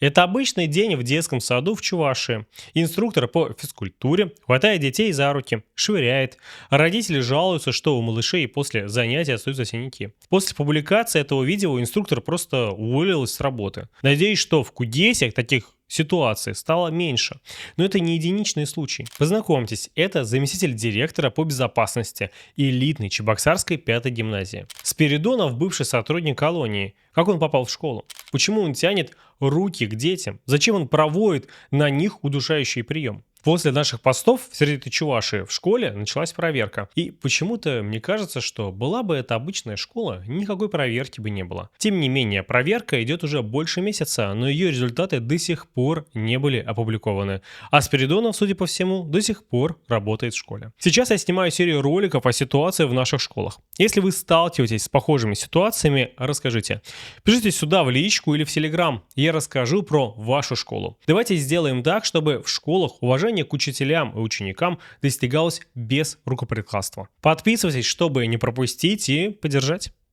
Это обычный день в детском саду в Чувашии. Инструктор по физкультуре хватает детей за руки, швыряет. А родители жалуются, что у малышей после занятий остаются синяки. После публикации этого видео инструктор просто уволилась с работы. Надеюсь, что в Кудесе таких ситуаций стало меньше. Но это не единичный случай. Познакомьтесь, это заместитель директора по безопасности элитной Чебоксарской 5-й гимназии. Спиридонов бывший сотрудник колонии. Как он попал в школу? Почему он тянет руки к детям? Зачем он проводит на них удушающий прием? После наших постов в Сердитой Чувашии в школе началась проверка. И почему-то мне кажется, что была бы это обычная школа, никакой проверки бы не было. Тем не менее, проверка идет уже больше месяца, но ее результаты до сих пор не были опубликованы. А Спиридонов, судя по всему, до сих пор работает в школе. Сейчас я снимаю серию роликов о ситуации в наших школах. Если вы сталкиваетесь с похожими ситуациями, расскажите. Пишите сюда в личку или в Телеграм, я расскажу про вашу школу. Давайте сделаем так, чтобы в школах уважение к учителям и ученикам достигалось без рукоприкладства. Подписывайтесь, чтобы не пропустить и поддержать.